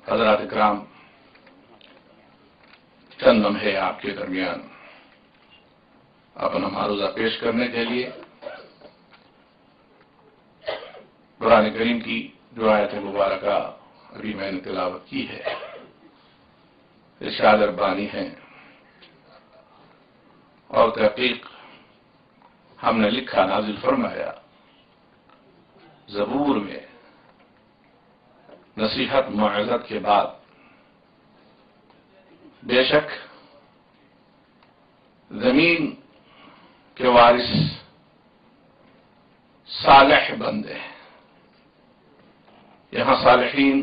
حضرات اکرام، چند لمحے آپ کے درمیان اپنا معروضہ پیش کرنے کے لیے قرآن کریم کی جو آیت مبارکہ ابھی میں نے تلاوت کی ہے، ارشاد ربانی ہیں اور تحقیق ہم نے لکھا نازل فرمایا زبور میں نصیحت موعظت کے بعد بے شک زمین کے وارث صالح بندے ہیں۔ یہاں صالحین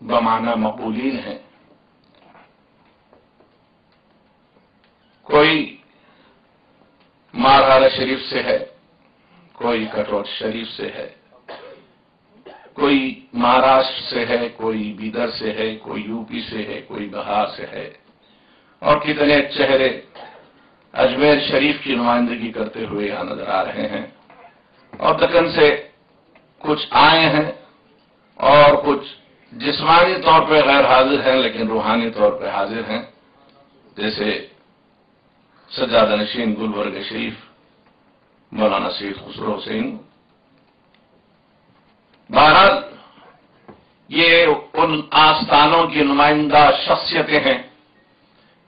بمعنی مقبولین ہیں۔ کوئی مارغالہ شریف سے ہے، کوئی کٹوٹ شریف سے ہے، کوئی مہاراشٹر سے ہے، کوئی بیدر سے ہے، کوئی یو پی سے ہے، کوئی بہار سے ہے، اور کتنے چہرے اجمیر شریف کی نمائندگی کرتے ہوئے یہاں نظر آ رہے ہیں، اور دکن سے کچھ آئے ہیں اور کچھ جسمانی طور پہ غیر حاضر ہیں لیکن روحانی طور پہ حاضر ہیں، جیسے سجادہ نشین گلبرگ شریف مولانا سید خسرو حسین۔ بہرحال یہ ان آستانوں کی نمائندہ شخصیتیں ہیں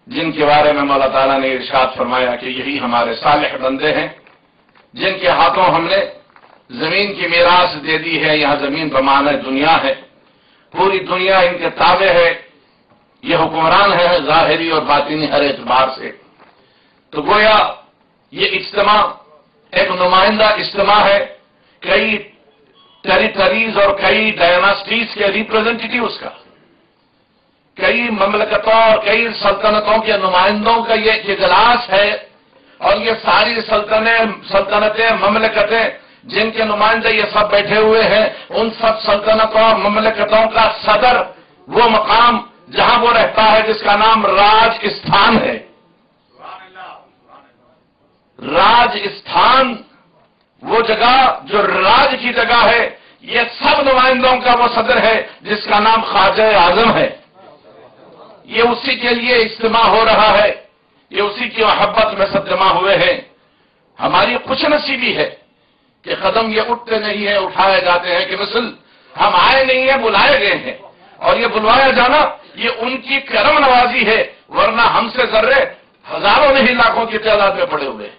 جن کے بارے میں مولا تعالیٰ نے ارشاد فرمایا کہ یہی ہمارے صالح بندے ہیں جن کے ہاتھوں ہم نے زمین کی میراث دے دی ہے۔ یہاں زمین بمعنی دنیا ہے، پوری دنیا ان کے تابع ہے، یہ حکمران ہے ظاہری اور باطنی ہر اعتبار سے۔ تو گویا یہ اجتماع ایک نمائندہ اجتماع ہے، کئی ٹیریٹریز اور کئی ڈائناسٹیز کے ریپرزینٹیٹیوز کا، کئی مملکتوں اور کئی سلطنتوں کے نمائندوں کا یہ اجلاس ہے، اور یہ ساری سلطنتیں مملکتیں جن کے نمائندے یہ سب بیٹھے ہوئے ہیں، ان سب سلطنتوں اور مملکتوں کا صدر وہ مقام جہاں وہ رہتا ہے جس کا نام راجستھان ہے۔ راجستھان وہ جگہ جو راج کی جگہ ہے، یہ سب نمائندوں کا وہ صدر ہے جس کا نام خواجہ اعظم ہے۔ یہ اسی کے لیے اجتماع ہو رہا ہے، یہ اسی کی محبت میں سب جمع ہوئے ہیں۔ ہماری خوش نصیبی ہے کہ قدم یہ اٹھتے نہیں ہیں، اٹھائے جاتے ہیں، کہ مثل ہم آئے نہیں ہیں، بلائے گئے ہیں، اور یہ بلوایا جانا یہ ان کی کرم نوازی ہے، ورنہ ہم سے ذرے ہزاروں نہیں لاکھوں کی تعداد میں پڑے ہوئے ہیں۔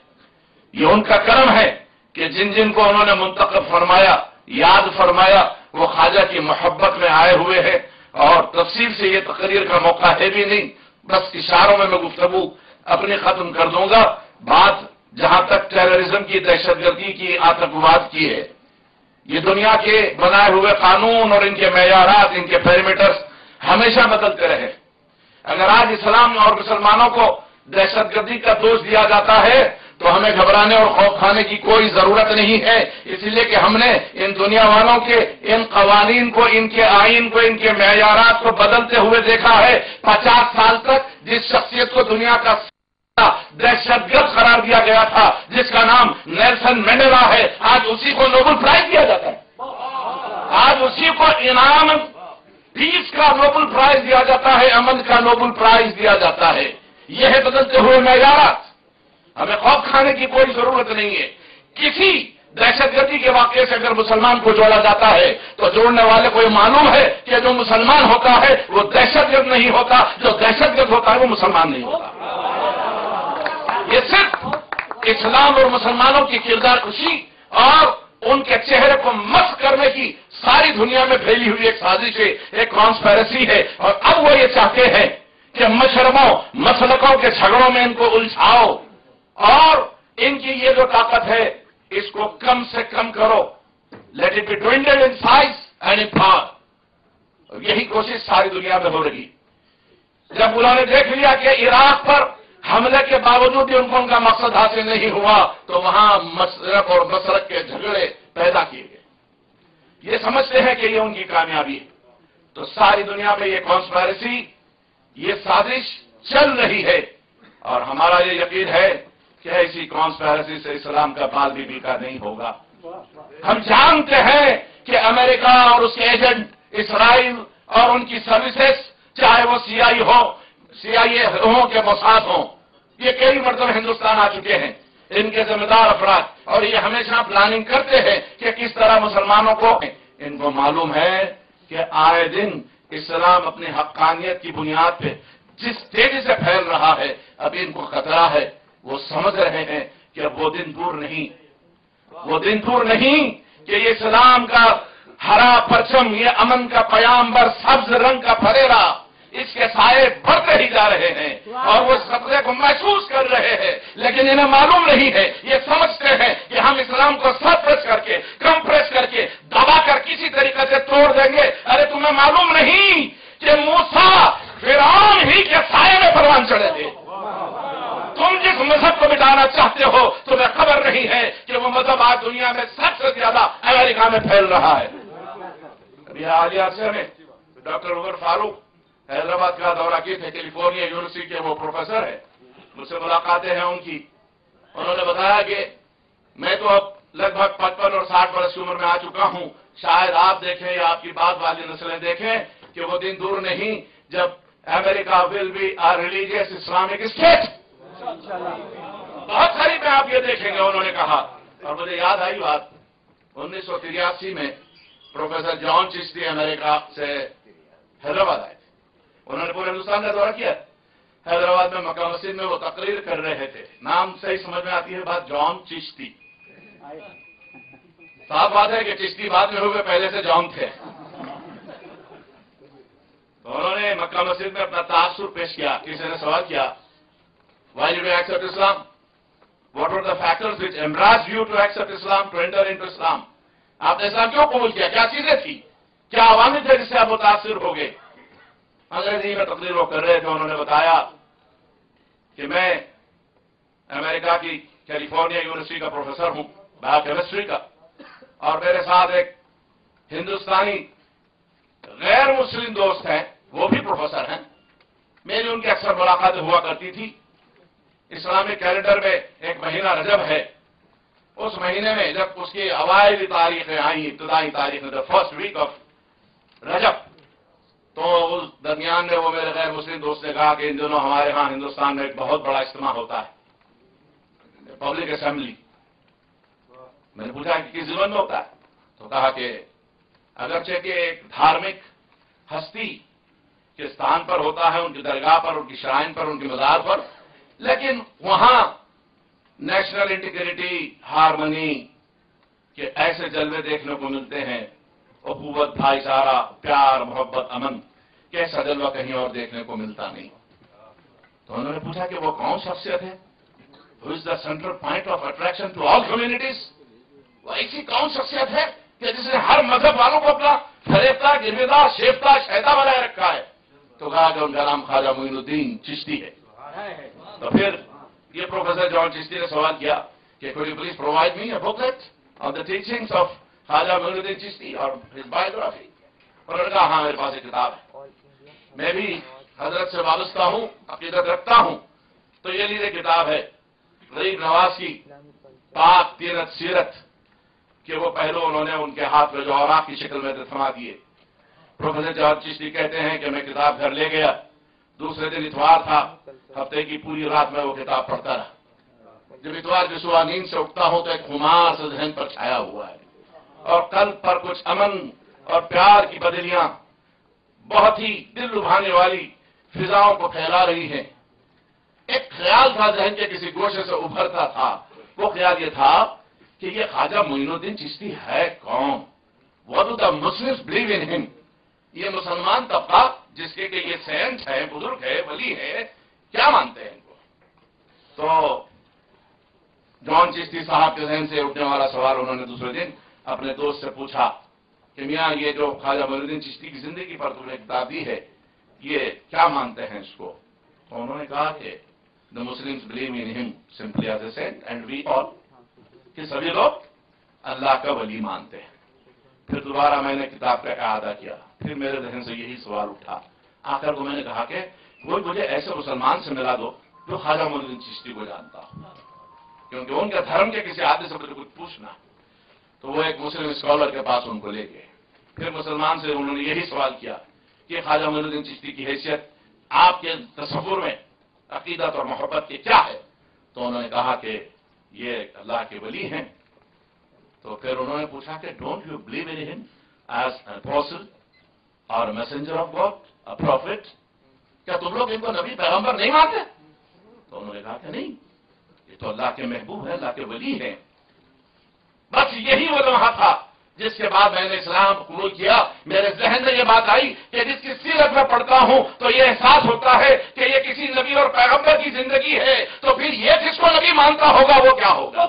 یہ ان کا کرم ہے کہ جن جن کو انہوں نے منتخب فرمایا، یاد فرمایا، وہ خواجہ کی محبت میں آئے ہوئے ہیں۔ اور تفصیل سے یہ تقریر کا موقع ہے بھی نہیں، بس اشاروں میں گفتگو اپنی ختم کر دوں گا۔ بات جہاں تک ٹیررزم کی، دہشت گردی کی، آتنکواد کی ہے، یہ دنیا کے بنائے ہوئے قانون اور ان کے معیارات، ان کے پیرامیٹرز ہمیشہ بدلتے رہے۔ اگر آج اسلام اور مسلمانوں کو دہشت گردی کا دوش دیا جاتا ہے تو ہمیں گھبرانے اور خوف کھانے کی کوئی ضرورت نہیں ہے، اس لیے کہ ہم نے ان دنیا والوں کے ان قوانین کو، ان کے آئین کو، ان کے معیارات کو بدلتے ہوئے دیکھا ہے۔ 50 سال تک جس شخصیت کو دنیا کا دہشت گرد قرار دیا گیا تھا، جس کا نام نیلسن مینڈیلا ہے، آج اسی کو نوبل پرائز دیا جاتا ہے، آج اسی کو انعام پیس کا نوبل پرائز دیا جاتا ہے، امن کا نوبل پرائز دیا جاتا ہے۔ یہ ہے بدلتے ہوئے معیارات۔ ہمیں خوف کھانے کی کوئی ضرورت نہیں ہے۔ کسی دہشت گردی کے واقعے سے اگر مسلمان کو جوڑا جاتا ہے تو جوڑنے والے کو یہ معلوم ہے کہ جو مسلمان ہوتا ہے وہ دہشت گرد نہیں ہوتا، جو دہشت گرد ہوتا ہے وہ مسلمان نہیں ہوتا۔ یہ صرف اسلام اور مسلمانوں کی کردار کشی اور ان کے چہرے کو مسخ کرنے کی ساری دنیا میں پھیلی ہوئی ایک سازش ہے، ایک کانسپیرسی ہے، اور اب وہ یہ چاہتے ہیں کہ مشربوں مسلکوں کے جھگڑوں میں ان کو الجھاؤ، اور ان کی یہ جو طاقت ہے اس کو کم سے کم کرو، let it be dwindled in size and in power. یہی کوشش ساری دنیا میں ہو رہی۔ جب انہوں نے دیکھ لیا کہ عراق پر حملے کے باوجود بھی ان کو ان کا مقصد حاصل نہیں ہوا تو وہاں مشرق اور مسرق کے جھگڑے پیدا کیے گئے۔ یہ سمجھتے ہیں کہ یہ ان کی کامیابی ہے، تو ساری دنیا میں یہ کانسپیرسی، یہ سازش چل رہی ہے، اور ہمارا یہ یقین ہے کہ ایسی کانسپیرسی سے اسلام کا بال بھی بیکا نہیں ہوگا۔ ہم جانتے ہیں کہ امریکہ اور اس کے ایجنٹ اسرائیل اور ان کی سروسز، چاہے وہ CIA ہوں کہ موساد ہوں، یہ کئی مرتبہ ہندوستان آ چکے ہیں، ان کے ذمہ دار افراد، اور یہ ہمیشہ پلاننگ کرتے ہیں کہ کس طرح مسلمانوں کو، ان کو معلوم ہے کہ آئے دن اسلام اپنی حقانیت کی بنیاد پہ جس تیزی سے پھیل رہا ہے، ابھی ان کو خطرہ ہے، وہ سمجھ رہے ہیں کہ اب وہ دن دور نہیں کہ یہ اسلام کا ہرا پرچم، یہ امن کا پیامبر، سبز رنگ کا پھریرا، اس کے سائے بڑھتے ہی جا رہے ہیں اور وہ خطرے کو محسوس کر رہے ہیں، لیکن انہیں معلوم نہیں ہے، یہ سمجھتے ہیں کہ ہم اسلام کو سپریس کر کے، کمپریس کر کے، دبا کر کسی طریقے سے توڑ دیں گے۔ ارے تمہیں معلوم نہیں کہ موسیٰ فرعون ہی کے سائے میں پروان چڑھے تھے۔ تم جس مذہب کو مٹانا چاہتے ہو تمہیں خبر نہیں ہے کہ وہ مذہب آج دنیا میں سب سے زیادہ امریکہ میں پھیل رہا ہے۔ ابھی حالیہ عرصے میں ڈاکٹر عمر فاروق حیدرآباد کا دورہ کیے تھے، کیلیفورنیا یونیورسٹی کے وہ پروفیسر ہیں، مجھ سے ملاقاتیں ہیں ان کی۔ انہوں نے بتایا کہ میں تو اب لگ بھگ 55 اور 60 برس کی عمر میں آ چکا ہوں، شاید آپ دیکھیں یا آپ کی بعد والی نسلیں دیکھیں کہ وہ دن دور نہیں جب America will be a religious Islamic state. بہت قریب میں آپ یہ دیکھیں گے، انہوں نے کہا۔ اور مجھے یاد آئی بات، 1983 میں پروفیسر جان چشتی امریکہ سے حیدرآباد آئے تھے، انہوں نے پورے ہندوستان کا دورہ کیا۔ حیدرآباد میں مکہ مسجد میں وہ تقریر کر رہے تھے، نام سے ہی سمجھ میں آتی ہے بات، جان چشتی۔ صاف بات ہے کہ چشتی بعد میں ہوئے، پہلے سے جان تھے۔ تو انہوں نے مکہ مسجد میں اپنا تاثر پیش کیا، کسی نے سوال کیا، why did you accept Islam? What were the factors which embraced you to accept Islam, to enter into Islam? آپ نے اسلام کیوں قبول کیا؟ کیا چیزیں تھی؟ کیا عوامل تھے جس سے آپ متاثر ہو گئے؟ انگریزی میں تقریر وہ کر رہے تھے، انہوں نے بتایا کہ میں امریکہ کی کیلیفورنیا یونیورسٹی کا پروفیسر ہوں، بایو کیمسٹری کا، اور میرے ساتھ ایک ہندوستانی غیر مسلم دوست ہیں، وہ بھی پروفیسر ہیں، میری ان کی اکثر ملاقاتیں ہوا کرتی تھی۔ اسلامی کیلنڈر میں ایک مہینہ رجب ہے، اس مہینے میں جب اس کی اوائلی تاریخیں آئیں، ابتدائی تاریخیں، the first week of رجب، تو اس درمیان میں وہ میرے غیر مسلم دوست نے کہا کہ ان دنوں ہمارے ہاں ہندوستان میں ایک بہت بڑا اجتماع ہوتا ہے، پبلک اسمبلی۔ میں نے پوچھا کہ کس زبان میں ہوتا ہے؟ تو کہا کہ اگرچہ کہ ایک دھارمک ہستی کے استان پر ہوتا ہے، ان کی درگاہ پر، ان کی شرائن پر، ان کی مزار پر، لیکن وہاں نیشنل انٹیگریٹی، ہارمنی کے ایسے جلوے دیکھنے کو ملتے ہیں، اخوت، بھائی چارہ، پیار، محبت، امن، کہ ایسا جلوہ کہیں اور دیکھنے کو ملتا نہیں۔ تو انہوں نے پوچھا کہ وہ کون شخصیت ہے؟ who is the central point of attraction to all communities؟ وہ ایسی کون شخصیت ہے کہ جس نے ہر مذہب والوں کو اپنا فریفتہ، گرویدہ، شیفتہ، شہدہ بنائے رکھا ہے؟ تو کہا کہ ان کا نام خواجہ معین الدین چشتی ہے۔ تو پھر یہ پروفیسر جان چشتی نے سوال کیا کہ could you please provide me a booklet on the teachings of خواجہ معین الدین چشتی اور his biography؟ انہوں نے کہا ہاں میرے پاس ایک کتاب ہے، میں بھی حضرت سے وابستہ ہوں، عقیدت رکھتا ہوں، تو یہ لیجیے کتاب ہے غریب نواز کی پاک تیرت سیرت کہ وہ پہلو انہوں نے ان کے ہاتھ میں جو اوراق کی شکل میں تھما دیے۔ پروفیسر جان چشتی کہتے ہیں کہ میں کتاب گھر لے گیا، دوسرے دن اتوار تھا، ہفتے کی پوری رات میں وہ کتاب پڑھتا رہا۔ جب اتوار کی صبح نیند سے اٹھتا ہوں تو ایک خمار سے ذہن پر چھایا ہوا ہے، اور قلب پر کچھ امن اور پیار کی بدلیاں بہت ہی دل لبھانے والی فضاؤں کو پھیلا رہی ہیں۔ ایک خیال تھا ذہن کے کسی گوشے سے ابھرتا تھا، وہ خیال یہ تھا کہ یہ خواجہ معین الدین چشتی ہے کون؟ What do the Muslims believe in him؟ یہ مسلمان طبقہ جس کے کہ یہ سینٹ ہے، بزرگ ہے، ولی ہے، کیا مانتے ہیں ان کو؟ تو جان چشتی صاحب کے ذہن سے اٹھنے والا سوال انہوں نے دوسرے دن اپنے دوست سے پوچھا کہ میاں یہ جو خواجہ معین الدین چشتی کی زندگی پر تم نے کتاب دی ہے، یہ کیا مانتے ہیں اس کو؟ تو انہوں نے کہا کہ the Muslims believe in him simply as a saint and we all، کہ سبھی لوگ اللہ کا ولی مانتے ہیں۔ پھر دوبارہ میں نے کتاب کا اعادہ کیا، پھر میرے ذہن سے یہی سوال اٹھا، آخر کو میں نے کہا کہ کوئی مجھے ایسے مسلمان سے ملا دو جو خواجہ معین الدین چشتی کو جانتا ہو، کیونکہ ان کے دھرم کے کسی آدمی سے مجھے کچھ پوچھنا۔ تو وہ ایک مسلم اسکالر کے پاس ان کو لے گئے، پھر مسلمان سے انہوں نے یہی سوال کیا کہ خواجہ معین الدین چشتی کی حیثیت آپ کے تصور میں عقیدت اور محبت کی کیا ہے؟ تو انہوں نے کہا کہ یہ اللہ کے ولی ہیں. تو پھر انہوں نے پوچھا کہ ڈونٹ یو بلیو ان ہم as a apostle or messenger of God, a prophet? کیا تم لوگ ان کو نبی پیغمبر نہیں مانتے؟ تو انہوں نے کہا کہ نہیں، یہ تو اللہ کے محبوب ہیں، اللہ کے ولی ہیں. بس یہی وہ لمحہ تھا جس کے بعد میں نے اسلام قبول کیا. میرے ذہن میں یہ بات آئی کہ جس کی سیرت میں پڑھتا ہوں تو یہ احساس ہوتا ہے کہ یہ کسی نبی اور پیغمبر کی زندگی ہے، تو پھر یہ جس کو نبی مانتا ہوگا وہ کیا ہوگا؟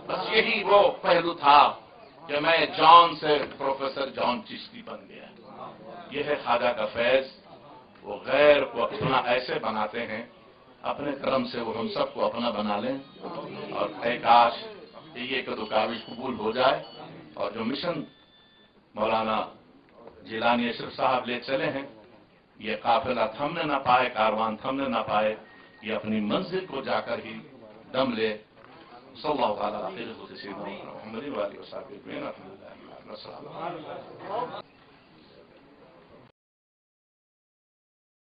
بس یہی وہ پہلو تھا کہ میں جان سے پروفیسر جان چشتی بن گیا. یہ ہے خواجہ کا فیض. وہ غیر کو اپنا ایسے بناتے ہیں، اپنے کرم سے وہ ہم سب کو اپنا بنا لیں. اور اے کاش یہ کہ کاوش قبول ہو جائے اور جو مشن مولانا جیلانی اشرف صاحب لے چلے ہیں، یہ قافلہ تھمنے نہ پائے، کاروان تھمنے نہ پائے، یہ اپنی منزل کو جا کر ہی دم لے. صلی اللہ علیہ وسلم.